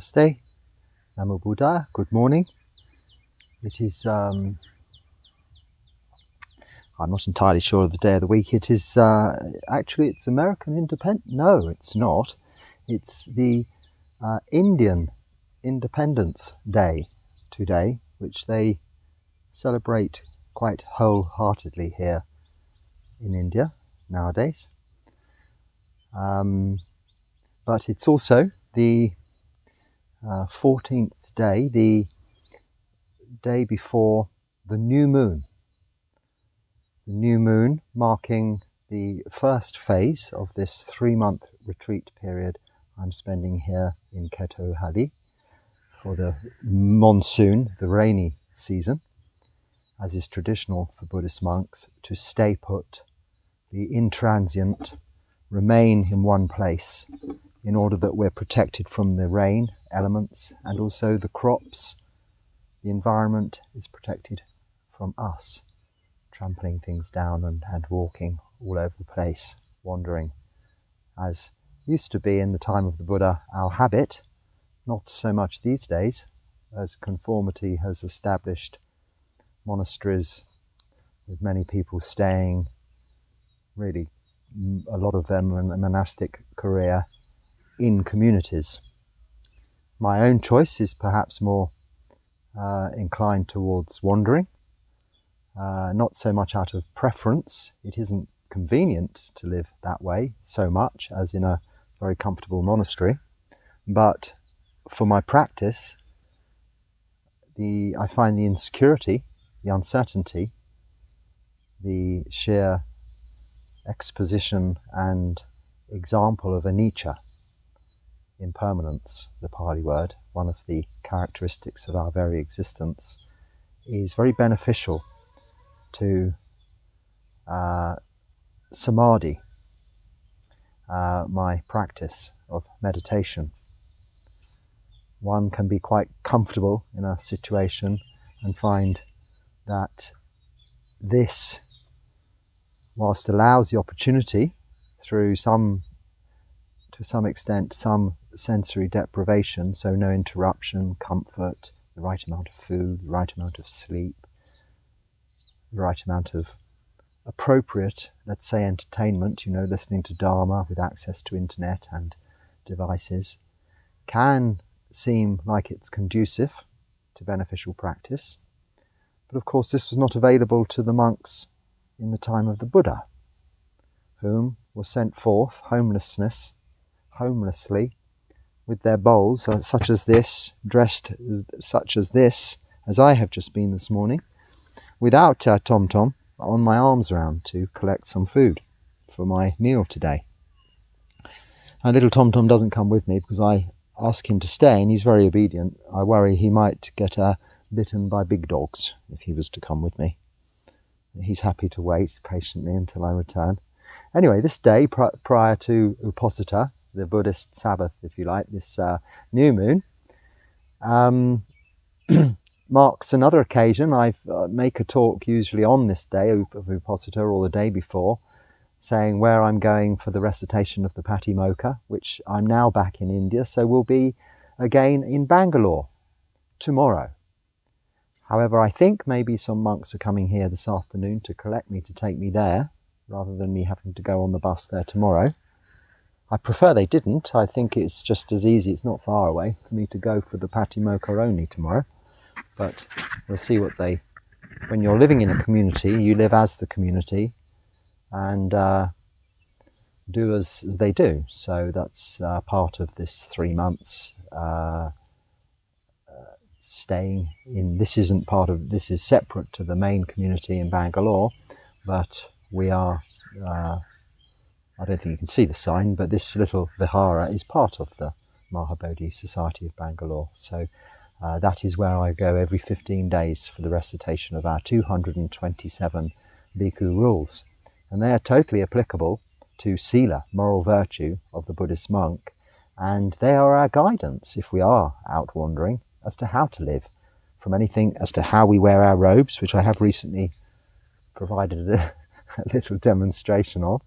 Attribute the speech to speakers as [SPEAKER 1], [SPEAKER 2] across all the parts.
[SPEAKER 1] Namaste, Namo Buddha, good morning. It is, I'm not entirely sure of the day of the week. It is, actually it's American Independence. No, it's not. It's the Indian Independence Day today, which they celebrate quite wholeheartedly here in India nowadays. But it's also the 14th day, the day before the new moon. The new moon marking the first phase of this 3-month retreat period I'm spending here in Ketohali for the monsoon, the rainy season, as is traditional for Buddhist monks to stay put, be intransient, remain in one place in order that we're protected from the rain elements and also the crops. The environment is protected from us, trampling things down and walking all over the place, wandering, as used to be in the time of the Buddha our habit, not so much these days, as conformity has established monasteries with many people staying, really a lot of them in a monastic career, in communities. My own choice is perhaps more inclined towards wandering, not so much out of preference. It isn't convenient to live that way so much as in a very comfortable monastery, but for my practice, I find the insecurity, the uncertainty, the sheer exposition and example of anicca, impermanence, the Pali word, one of the characteristics of our very existence, is very beneficial to samadhi, my practice of meditation. One can be quite comfortable in a situation and find that this, whilst allows the opportunity through to some extent, some sensory deprivation, so no interruption, comfort, the right amount of food, the right amount of sleep, the right amount of appropriate, let's say, entertainment, listening to Dharma with access to internet and devices, can seem like it's conducive to beneficial practice. But of course this was not available to the monks in the time of the Buddha, whom were sent forth homelessly, with their bowls such as this, dressed such as this, as I have just been this morning, without a tom-tom on my arms round to collect some food for my meal today. And little tom-tom doesn't come with me because I ask him to stay and he's very obedient. I worry he might get bitten by big dogs if he was to come with me. He's happy to wait patiently until I return. Anyway, this day prior to Uposatha, the Buddhist Sabbath, if you like, this new moon, marks another occasion. I make a talk usually on this day of Uposatha or the day before, saying where I'm going for the recitation of the Patimokkha, which I'm now back in India, so we'll be again in Bangalore tomorrow. However, I think maybe some monks are coming here this afternoon to collect me, to take me there, rather than me having to go on the bus there tomorrow. I prefer they didn't. I think it's just as easy, it's not far away, for me to go for the Patimokkha only tomorrow. But we'll see when you're living in a community, you live as the community and do as they do. So that's part of this 3 months staying in. This is separate to the main community in Bangalore, but we are, I don't think you can see the sign, but this little vihara is part of the Mahabodhi Society of Bangalore. So that is where I go every 15 days for the recitation of our 227 Bhikkhu rules. And they are totally applicable to sila, moral virtue of the Buddhist monk. And they are our guidance, if we are out wandering, as to how to live. From anything as to how we wear our robes, which I have recently provided a little demonstration of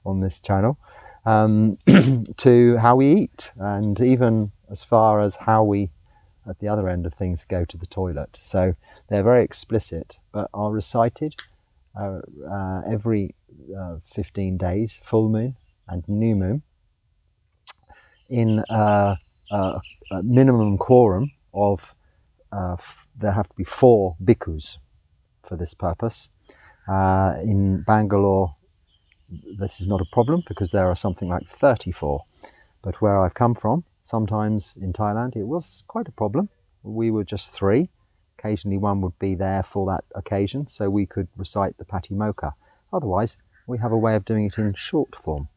[SPEAKER 1] on this channel, to how we eat, and even as far as how we, at the other end of things, go to the toilet. So they're very explicit, but are recited every 15 days, full moon and new moon, in a minimum quorum of, there have to be 4 bhikkhus for this purpose. In Bangalore, this is not a problem because there are something like 34. But where I've come from, sometimes in Thailand, it was quite a problem. We were just 3. Occasionally one would be there for that occasion, so we could recite the Patimokkha. Otherwise, we have a way of doing it in short form,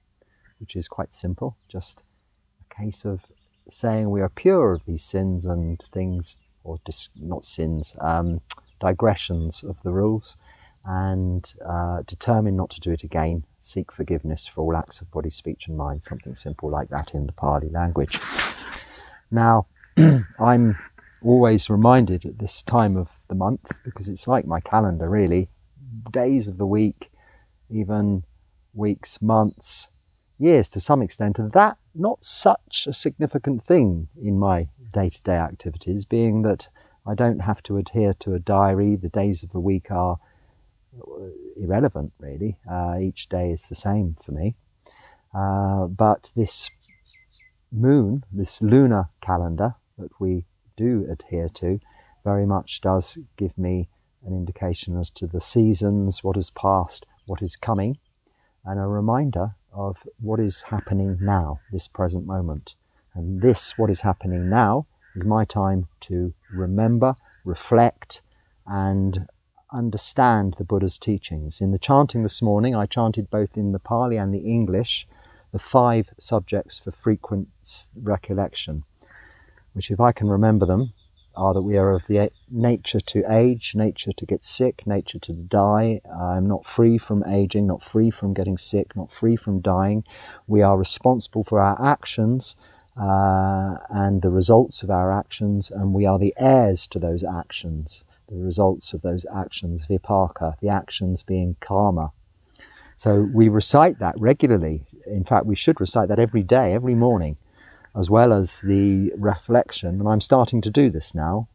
[SPEAKER 1] which is quite simple. Just a case of saying we are pure of these sins and things, or not sins, digressions of the rules, and determine not to do it again. Seek forgiveness for all acts of body, speech and mind, something simple like that in the Pali language. Now, I'm always reminded at this time of the month, because it's like my calendar really, days of the week, even weeks, months, years to some extent, of that not such a significant thing in my day-to-day activities, being that I don't have to adhere to a diary. The days of the week are irrelevant really. Each day is the same for me. But this moon, this lunar calendar that we do adhere to, very much does give me an indication as to the seasons, what has passed, what is coming, and a reminder of what is happening now, this present moment. And this, what is happening now, is my time to remember, reflect, and understand the Buddha's teachings. In the chanting this morning, I chanted both in the Pali and the English the 5 subjects for frequent recollection, which, if I can remember them, are that we are of the nature to age, nature to get sick, nature to die. I'm not free from aging, not free from getting sick, not free from dying. We are responsible for our actions and the results of our actions, and we are the heirs to those actions. The results of those actions, vipaka, the actions being karma. So we recite that regularly. In fact, we should recite that every day, every morning, as well as the reflection. And I'm starting to do this now,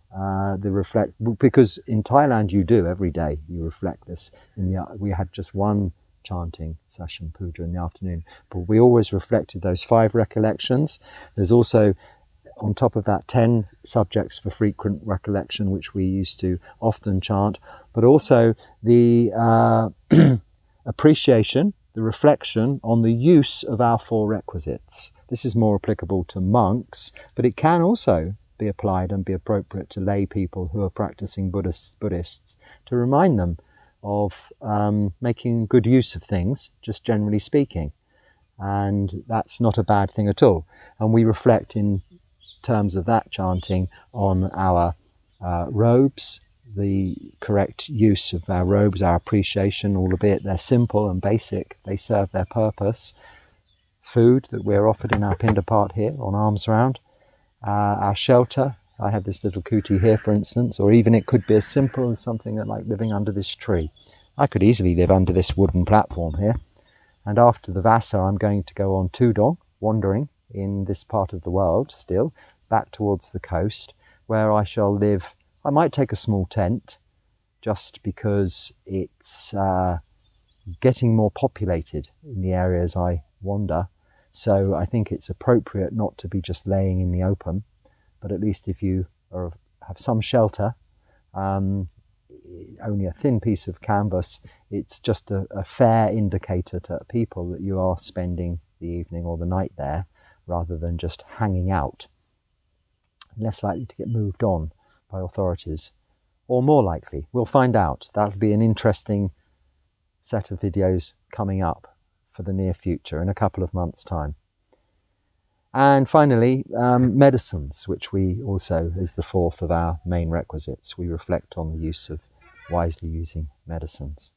[SPEAKER 1] because in Thailand you do every day, you reflect this. We had just one chanting session, puja, in the afternoon, but we always reflected those 5 recollections. There's also, on top of that, 10 subjects for frequent recollection, which we used to often chant, but also the appreciation, the reflection on the use of our 4 requisites. This is more applicable to monks, but it can also be applied and be appropriate to lay people who are practicing Buddhists, to remind them of making good use of things, just generally speaking. And that's not a bad thing at all. And we reflect in terms of that chanting on our robes, the correct use of our robes, our appreciation, albeit they're simple and basic, they serve their purpose. Food that we're offered in our Pindapat here on alms round, our shelter. I have this little kuti here, for instance, or even it could be as simple as something like living under this tree. I could easily live under this wooden platform here. And after the Vasa, I'm going to go on Tudong, wandering in this part of the world still, back towards the coast, where I shall live. I might take a small tent, just because it's getting more populated in the areas I wander. So I think it's appropriate not to be just laying in the open, but at least if you have some shelter, only a thin piece of canvas, it's just a fair indicator to people that you are spending the evening or the night there, rather than just hanging out. Less likely to get moved on by authorities, or more likely. We'll find out. That'll be an interesting set of videos coming up for the near future in a couple of months' time. And finally, medicines, which we also is the 4th of our main requisites. We reflect on the use of wisely using medicines.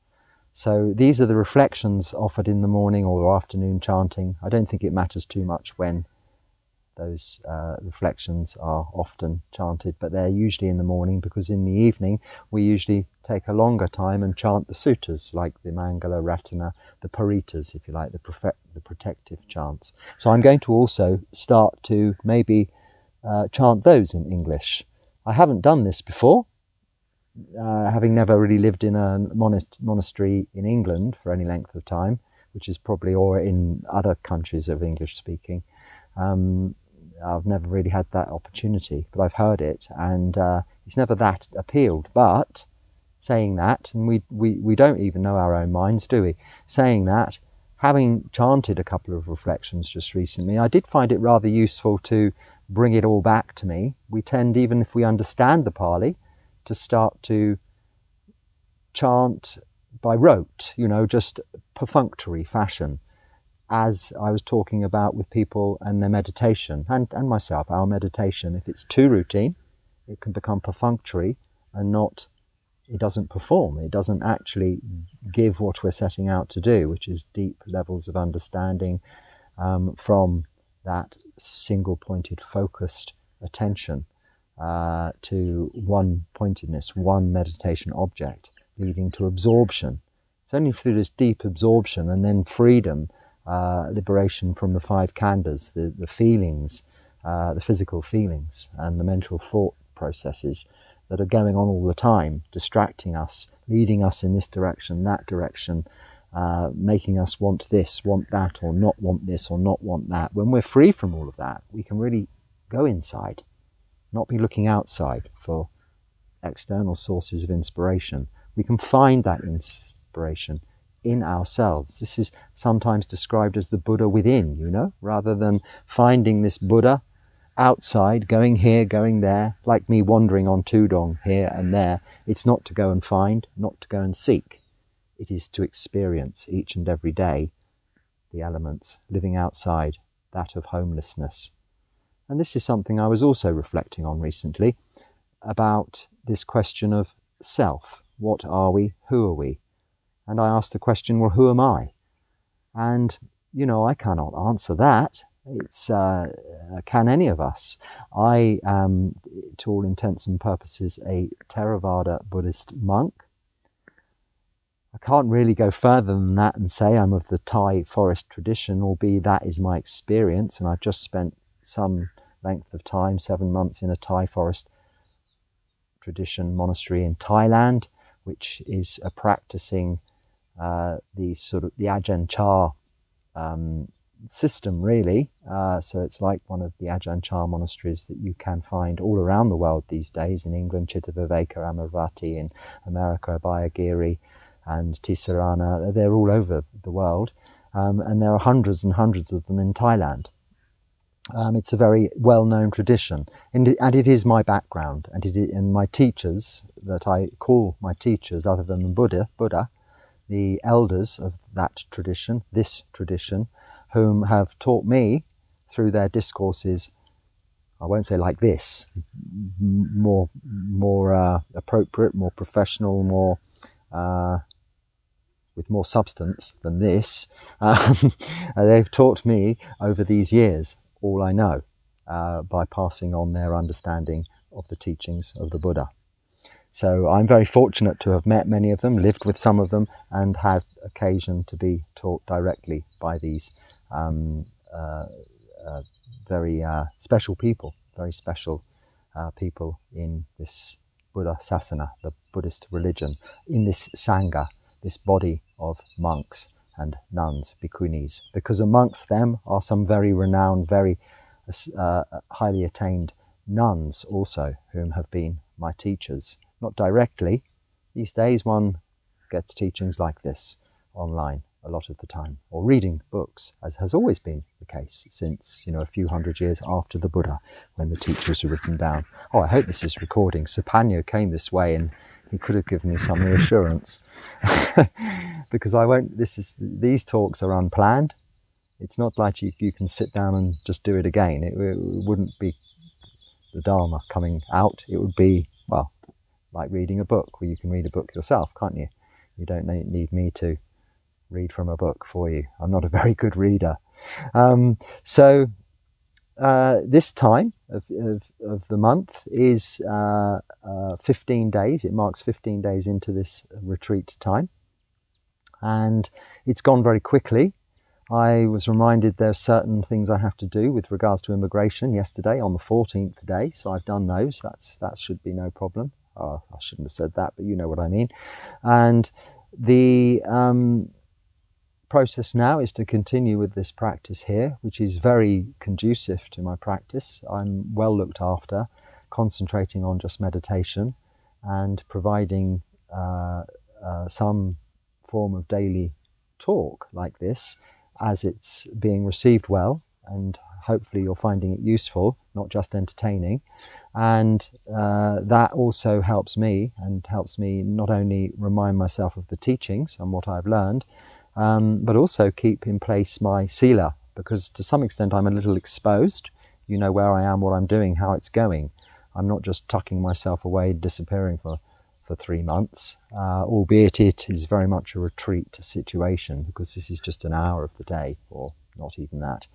[SPEAKER 1] So these are the reflections offered in the morning or afternoon chanting. I don't think it matters too much when those reflections are often chanted, but they're usually in the morning, because in the evening we usually take a longer time and chant the suttas, like the Mangala, Ratana, the Paritas, if you like, the protective chants. So I'm going to also start to maybe chant those in English. I haven't done this before, having never really lived in a monastery in England for any length of time, which is probably, or in other countries of English speaking. I've never really had that opportunity, but I've heard it, and it's never that appealed. But saying that, and we don't even know our own minds, do we? Saying that, having chanted a couple of reflections just recently, I did find it rather useful to bring it all back to me. We tend, even if we understand the Pali, to start to chant by rote, just perfunctory fashion, as I was talking about with people and their meditation, and myself, our meditation. If it's too routine, it can become perfunctory and it doesn't perform. It doesn't actually give what we're setting out to do, which is deep levels of understanding from that single-pointed, focused attention to one-pointedness, one meditation object, leading to absorption. It's only through this deep absorption and then freedom, liberation from the five khandhas, the feelings, the physical feelings and the mental thought processes that are going on all the time, distracting us, leading us in this direction, that direction, making us want this, want that, or not want this, or not want that. When we're free from all of that, we can really go inside, not be looking outside for external sources of inspiration. We can find that inspiration in ourselves. This is sometimes described as the Buddha within, rather than finding this Buddha outside, going here, going there, like me wandering on Tudong here and there. It's not to go and find, not to go and seek. It is to experience each and every day the elements, living outside that of homelessness. And this is something I was also reflecting on recently, about this question of self. What are we? Who are we? And I asked the question, well, who am I? And, I cannot answer that. It's can any of us? I am, to all intents and purposes, a Theravada Buddhist monk. I can't really go further than that and say I'm of the Thai Forest tradition, albeit that is my experience, and I've just spent some length of time, 7 months, in a Thai Forest tradition monastery in Thailand, which is a practicing the Ajahn Chah system, really. So it's like one of the Ajahn Chah monasteries that you can find all around the world these days, in England, Chittaviveka, Amaravati, in America, Abhayagiri and Tisarana. They're all over the world, and there are hundreds and hundreds of them in Thailand. It's a very well-known tradition, and it is my background, and my teachers, that I call my teachers other than the Buddha, the elders of that tradition, this tradition, whom have taught me through their discourses, I won't say like this, more appropriate, more professional, more with more substance than this. They've taught me over these years all I know by passing on their understanding of the teachings of the Buddha. So I'm very fortunate to have met many of them, lived with some of them, and had occasion to be taught directly by these very special people, people in this Buddha Sasana, the Buddhist religion, in this Sangha, this body of monks and nuns, bhikkhunis, because amongst them are some very renowned, very highly attained nuns also, whom have been my teachers. Not directly. These days one gets teachings like this online a lot of the time, or reading books, as has always been the case since, a few hundred years after the Buddha, when the teachings were written down. Oh, I hope this is recording. Supanyo came this way and he could have given me some reassurance. Because these talks are unplanned. It's not like you can sit down and just do it again. It wouldn't be the Dharma coming out. It would be, like reading a book, where you can read a book yourself, can't you? You don't need me to read from a book for you. I'm not a very good reader. So this time of the month is 15 days. It marks 15 days into this retreat time. And it's gone very quickly. I was reminded there's certain things I have to do with regards to immigration yesterday on the 14th day, so I've done those. That should be no problem. I shouldn't have said that, but you know what I mean. And the process now is to continue with this practice here, which is very conducive to my practice. I'm well looked after, concentrating on just meditation and providing some form of daily talk like this as it's being received well, and hopefully you're finding it useful, not just entertaining. And that also helps me, and helps me not only remind myself of the teachings and what I've learned, but also keep in place my sila, because to some extent I'm a little exposed. You know where I am, what I'm doing, how it's going. I'm not just tucking myself away, disappearing for 3 months, albeit it is very much a retreat situation, because this is just an hour of the day, or not even that.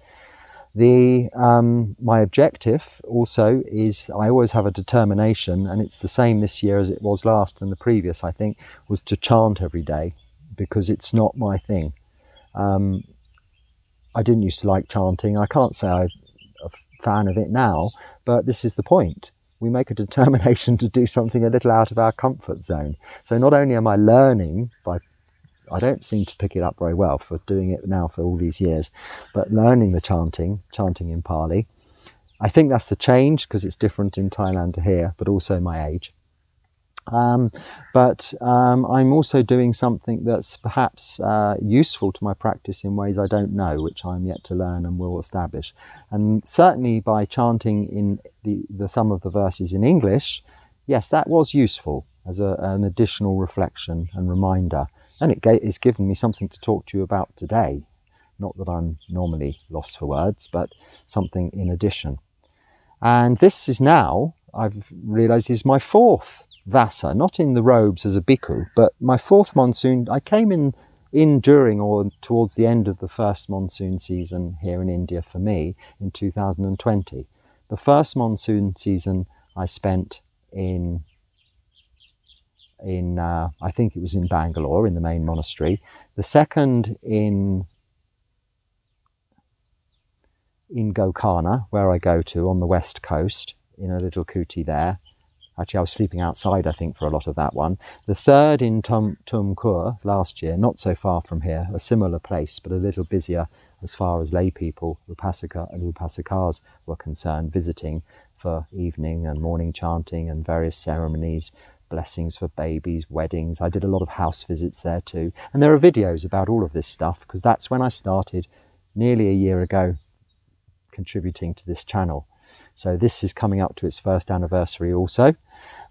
[SPEAKER 1] My objective also is, I always have a determination, and it's the same this year as it was last and the previous, I think, was to chant every day, because it's not my thing. I didn't used to like chanting. I can't say I'm a fan of it now, but this is the point. We make a determination to do something a little out of our comfort zone. So not only am I learning I don't seem to pick it up very well for doing it now for all these years, but learning the chanting in Pali. I think that's the change, because it's different in Thailand to here, but also my age. But I'm also doing something that's perhaps useful to my practice in ways I don't know, which I'm yet to learn and will establish. And certainly by chanting in the some of the verses in English, yes, that was useful as an additional reflection and reminder. And it's given me something to talk to you about today. Not that I'm normally lost for words, but something in addition. And this is now, I've realised, is my 4th Vassa, not in the robes as a bhikkhu, but my 4th monsoon. I came in during or towards the end of the first monsoon season here in India for me in 2020. The first monsoon season I spent in I think it was in Bangalore in the main monastery. The second in Gokarna, where I go to on the west coast, in a little kuti there. Actually, I was sleeping outside, I think, for a lot of that one. The third in Tumkur last year, not so far from here, a similar place, but a little busier as far as lay people, Upasaka and Upasakas, were concerned, visiting for evening and morning chanting and various ceremonies, blessings for babies, weddings. I did a lot of house visits there too. And there are videos about all of this stuff, because that's when I started nearly a year ago contributing to this channel. So this is coming up to its first anniversary also.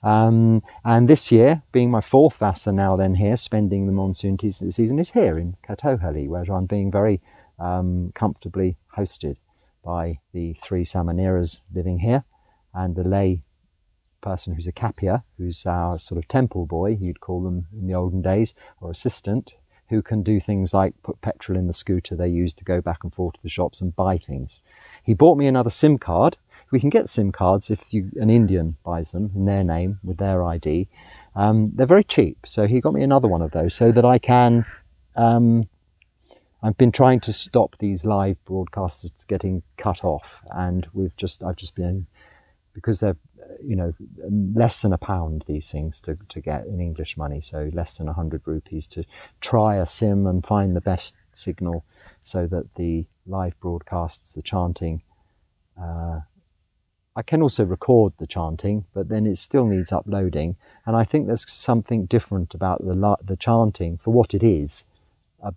[SPEAKER 1] And this year, being my 4th Vassa now then here, spending the monsoon season, is here in Katohali, where I'm being very comfortably hosted by the 3 Samaneras living here, and the lay person who's a kapia, who's our sort of temple boy, you'd call them in the olden days, or assistant, who can do things like put petrol in the scooter they use to go back and forth to the shops and buy things. He bought me another SIM card. We can get SIM cards if an Indian buys them in their name with their ID. They're very cheap, so he got me another one of those so that I can... I've been trying to stop these live broadcasts getting cut off, and I've just been, because they're less than £1, these things to get in English money, so less than 100 rupees to try a SIM and find the best signal so that the live broadcasts, the chanting, I can also record the chanting, but then it still needs uploading. And I think there's something different about the chanting for what it is,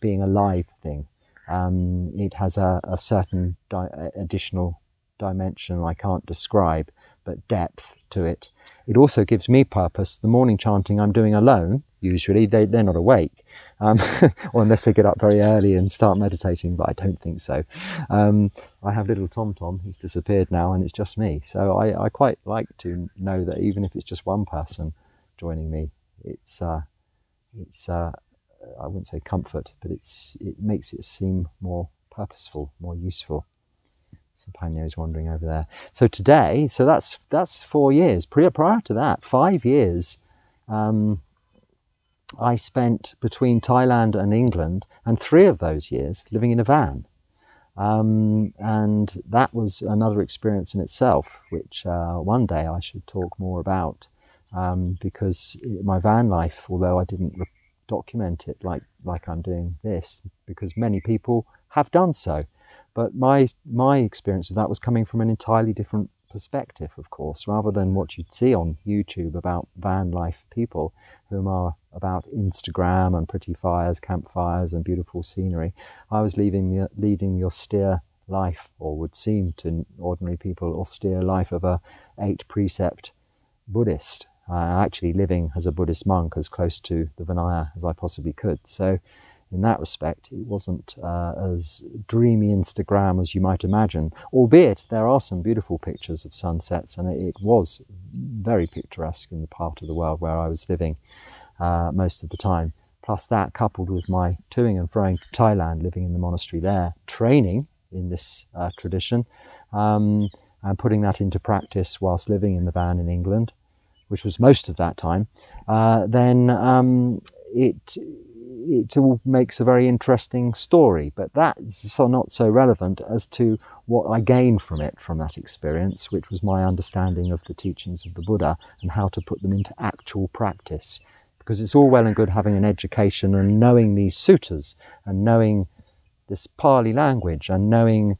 [SPEAKER 1] being a live thing. It has a certain additional dimension I can't describe, but depth to it. It also gives me purpose. The morning chanting I'm doing alone, usually they're not awake, or unless they get up very early and start meditating, but I don't think so. I have little Tom, he's disappeared now, and it's just me. So I quite like to know that even if it's just one person joining me, it's I wouldn't say comfort, but it makes it seem more purposeful, more useful. Sapanya is wandering over there. So today, that's 4 years. Prior to that, 5 years, I spent between Thailand and England, and 3 of those years living in a van. And that was another experience in itself, which one day I should talk more about, because my van life, although I didn't document it like I'm doing this, because many people have done so, but my experience of that was coming from an entirely different perspective, of course, rather than what you'd see on YouTube about van life people whom are about Instagram and pretty fires, campfires and beautiful scenery. I was leading the austere life, or would seem to ordinary people, austere life of a 8 precept Buddhist, actually living as a Buddhist monk as close to the Vinaya as I possibly could. So in that respect, it wasn't as dreamy Instagram as you might imagine, albeit there are some beautiful pictures of sunsets, and it was very picturesque in the part of the world where I was living most of the time. Plus that, coupled with my toing and froing to Thailand, living in the monastery there, training in this tradition, and putting that into practice whilst living in the van in England, which was most of that time, then it all makes a very interesting story. But that's not so relevant as to what I gained from it, from that experience, which was my understanding of the teachings of the Buddha and how to put them into actual practice. Because it's all well and good having an education and knowing these suttas and knowing this Pali language and knowing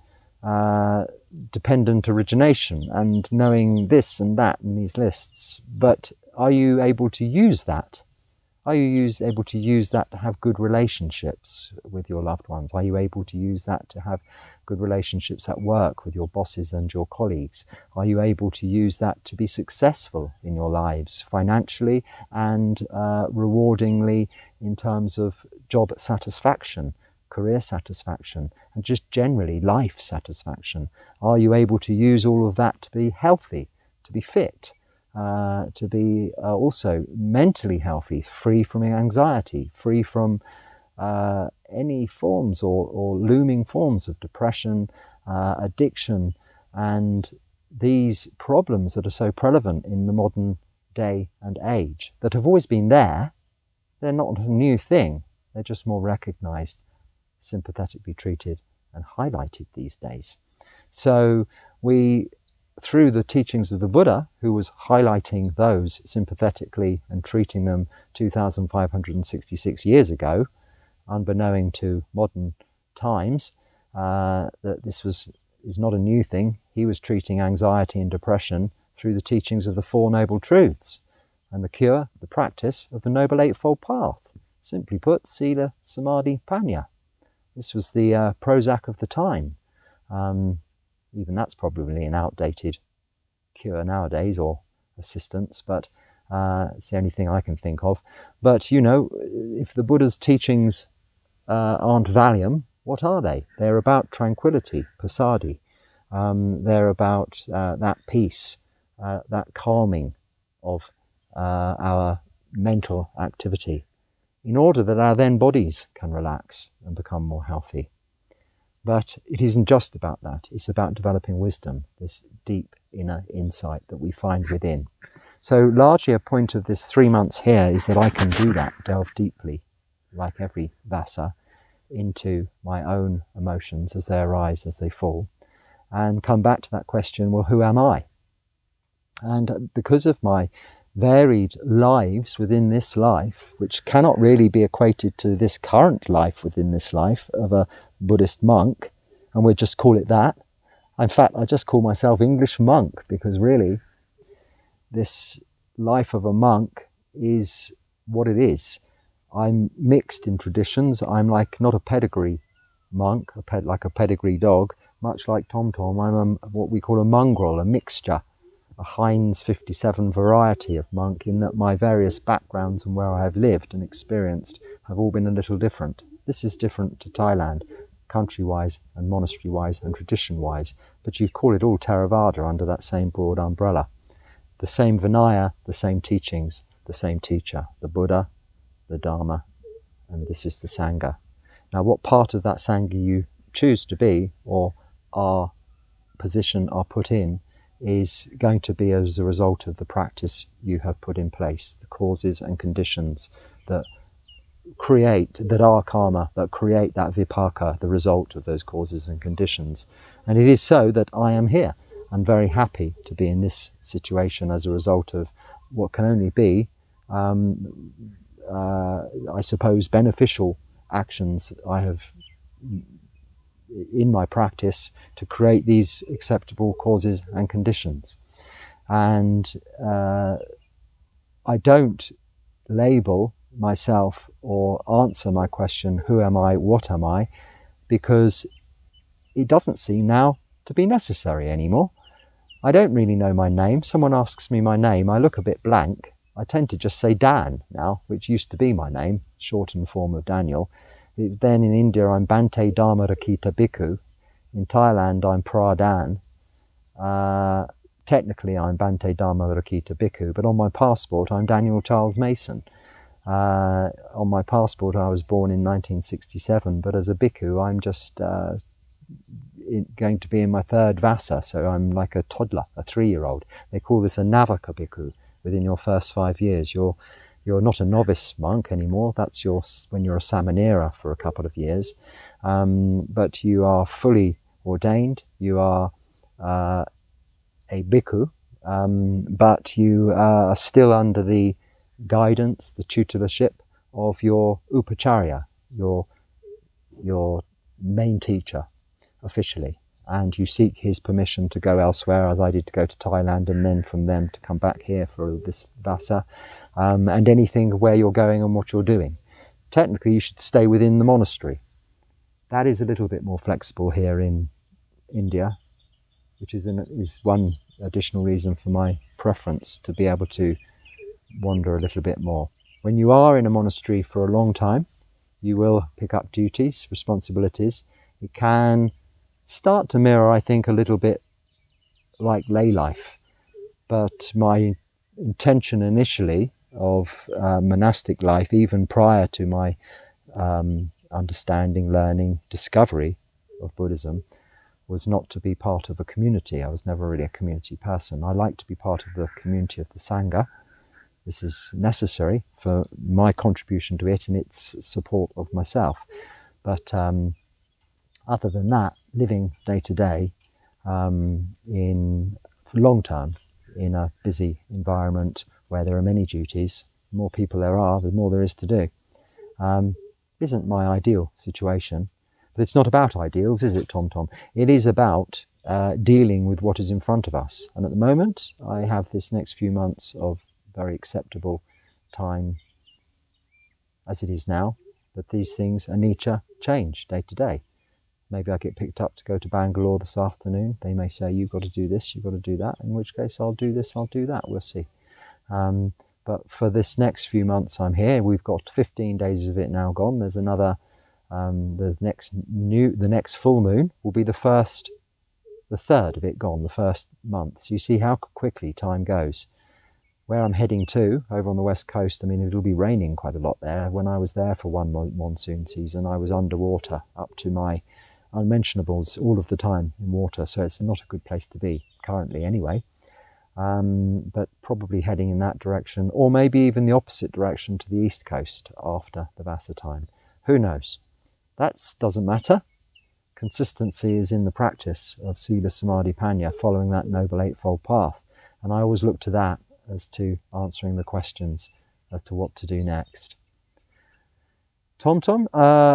[SPEAKER 1] dependent origination and knowing this and that in these lists. But are you able to use that? Are you able to use that to have good relationships with your loved ones? Are you able to use that to have good relationships at work with your bosses and your colleagues? Are you able to use that to be successful in your lives financially and rewardingly in terms of job satisfaction, career satisfaction, and just generally life satisfaction? Are you able to use all of that to be healthy, to be fit? To be also mentally healthy, free from anxiety, free from any forms or looming forms of depression, addiction, and these problems that are so prevalent in the modern day and age, that have always been there. They're not a new thing, they're just more recognized, sympathetically treated and highlighted these days. So we, through the teachings of the Buddha, who was highlighting those sympathetically and treating them 2,566 years ago, unbeknown to modern times, that this is not a new thing. He was treating anxiety and depression through the teachings of the Four Noble Truths and the cure, the practice of the Noble Eightfold Path. Simply put, Sila, Samadhi, Panya. This was the Prozac of the time. Even that's probably an outdated cure nowadays, or assistance, but it's the only thing I can think of. But, you know, if the Buddha's teachings aren't Valium, what are they? They're about tranquility, passaddhi. They're about that peace, that calming of our mental activity, in order that our then bodies can relax and become more healthy. But it isn't just about that. It's about developing wisdom, this deep inner insight that we find within. So largely a point of this 3 months here is that I can do that, delve deeply, like every Vasa, into my own emotions as they arise, as they fall, and come back to that question, well, who am I? And because of my varied lives within this life, which cannot really be equated to this current life within this life of a Buddhist monk, and we'll just call it that. In fact, I just call myself English monk, because really this life of a monk is what it is. I'm mixed in traditions. I'm like not a pedigree monk, like a pedigree dog, much like Tom Tom. I'm what we call a mongrel, a mixture, a Heinz 57 variety of monk, in that my various backgrounds and where I have lived and experienced have all been a little different. This is different to Thailand, country-wise and monastery-wise and tradition-wise, but you call it all Theravada under that same broad umbrella. The same Vinaya, the same teachings, the same teacher, the Buddha, the Dharma, and this is the Sangha. Now, what part of that Sangha you choose to be, or our position are put in, is going to be as a result of the practice you have put in place, the causes and conditions that that are karma, that create that vipaka, the result of those causes and conditions. And it is so that I am here. I'm very happy to be in this situation as a result of what can only be, I suppose, beneficial actions I have in my practice to create these acceptable causes and conditions. And I don't label myself or answer my question, who am I, what am I, because it doesn't seem now to be necessary anymore. I don't really know my name. Someone asks me my name, I look a bit blank. I tend to just say Dan now, which used to be my name, shortened form of Daniel. Then in India, I'm Bhante Dhammarakkhita Bhikkhu. In Thailand, I'm Phra Dan. Technically, I'm Bhante Dhammarakkhita Bhikkhu, but on my passport, I'm Daniel Charles Mason. On my passport, I was born in 1967, but as a Bhikkhu, I'm just going to be in my third Vasa, so I'm like a toddler, a 3-year-old. They call this a Navaka Bhikkhu. Within your first 5 years, you're not a novice monk anymore. That's when you're a Samanera for a couple of years, but you are fully ordained. You are a Bhikkhu, but you are still under the guidance, the tutorship of your Upacharya, your main teacher, officially. And you seek his permission to go elsewhere, as I did, to go to Thailand, and then from them to come back here for this Vasa, and anything where you're going and what you're doing. Technically, you should stay within the monastery. That is a little bit more flexible here in India, which is one additional reason for my preference to be able to wander a little bit more. When you are in a monastery for a long time, you will pick up duties, responsibilities. It can start to mirror, I think, a little bit like lay life. But my intention initially of monastic life, even prior to my understanding, learning, discovery of Buddhism, was not to be part of a community. I was never really a community person. I like to be part of the community of the Sangha. This is necessary for my contribution to it and its support of myself. But other than that, living day to day for long term in a busy environment where there are many duties, the more people there are, the more there is to do, isn't my ideal situation. But it's not about ideals, is it, Tom Tom? It is about dealing with what is in front of us. And at the moment, I have this next few months of very acceptable time as it is now. But these things, anicca, change day to day. Maybe I get picked up to go to Bangalore this afternoon. They may say, you've got to do this, you've got to do that, in which case I'll do this, I'll do that, we'll see. But for this next few months I'm here, we've got 15 days of it now gone. There's another, the next full moon will be the third of it gone, the first month. So you see how quickly time goes. Where I'm heading to, over on the west coast, I mean, it'll be raining quite a lot there. When I was there for one monsoon season, I was underwater up to my unmentionables all of the time in water, so it's not a good place to be currently anyway, but probably heading in that direction, or maybe even the opposite direction to the east coast after the Vassa time. Who knows? That doesn't matter. Consistency is in the practice of Sila Samadhi Panya, following that Noble Eightfold Path, and I always look to that as to answering the questions as to what to do next. Tom Tom,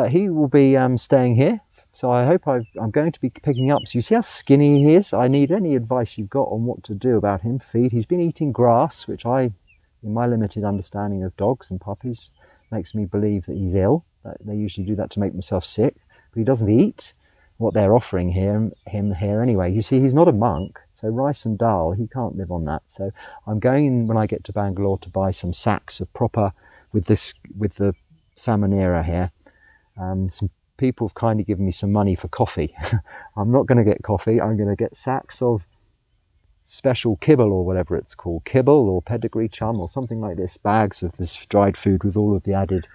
[SPEAKER 1] he will be staying here. So I hope I'm going to be picking up. So you see how skinny he is? I need any advice you've got on what to do about him. Feed. He's been eating grass, which in my limited understanding of dogs and puppies, makes me believe that he's ill. They usually do that to make themselves sick. But he doesn't eat what they're offering him here anyway. You see, he's not a monk, so rice and dal, he can't live on that. So I'm going, when I get to Bangalore, to buy some sacks of proper, with the Samanera here, some people have kindly given me some money for coffee. I'm not going to get coffee. I'm going to get sacks of special kibble, or whatever it's called, kibble or pedigree chum or something like this, bags of this dried food with all of the added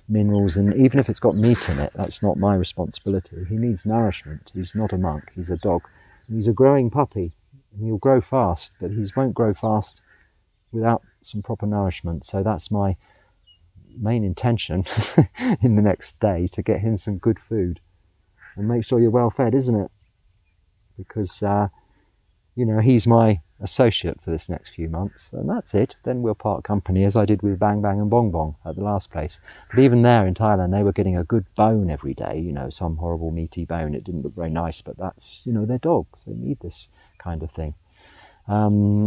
[SPEAKER 1] minerals, and even if it's got meat in it, that's not my responsibility. He needs nourishment. He's not a monk, he's a dog. And he's a growing puppy, and he'll grow fast, but he won't grow fast without some proper nourishment. So that's my main intention in the next day to get him some good food and make sure you're well fed, isn't it? Because he's my associate for this next few months, and that's it. Then we'll part company, as I did with Bang Bang and Bong Bong at the last place. But even there in Thailand, they were getting a good bone every day, some horrible meaty bone. It didn't look very nice, but that's, they're dogs. They need this kind of thing. I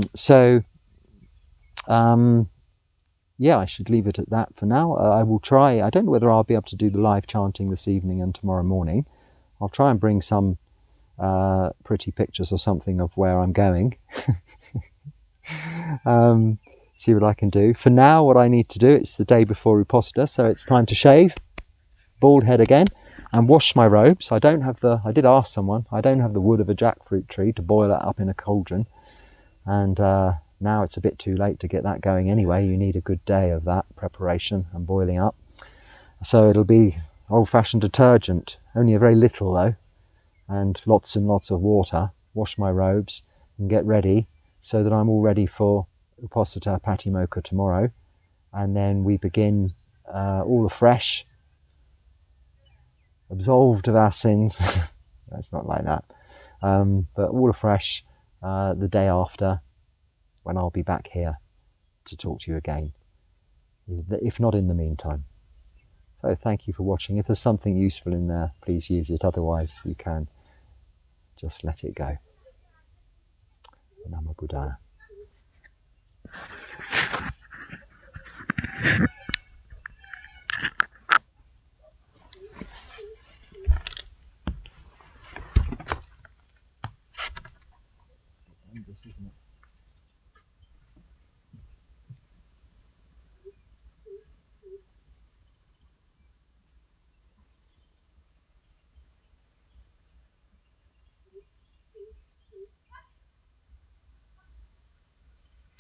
[SPEAKER 1] should leave it at that for now. I will try. I don't know whether I'll be able to do the live chanting this evening and tomorrow morning. I'll try and bring some pretty pictures or something of where I'm going. See what I can do. For now, what I need to do, it's the day before Uposatha, so it's time to shave, bald head again, and wash my robes. I did ask someone, I don't have the wood of a jackfruit tree to boil it up in a cauldron, and now it's a bit too late to get that going anyway. You need a good day of that preparation and boiling up. So it'll be old-fashioned detergent, only a very little though, and lots of water. Wash my robes and get ready so that I'm all ready for Uposatha Patimokkha tomorrow. And then we begin all afresh, absolved of our sins. It's not like that. But all afresh the day after, when I'll be back here to talk to you again, if not in the meantime. So thank you for watching. If there's something useful in there, please use it. Otherwise, you can just let it go. Namo Buddhaya.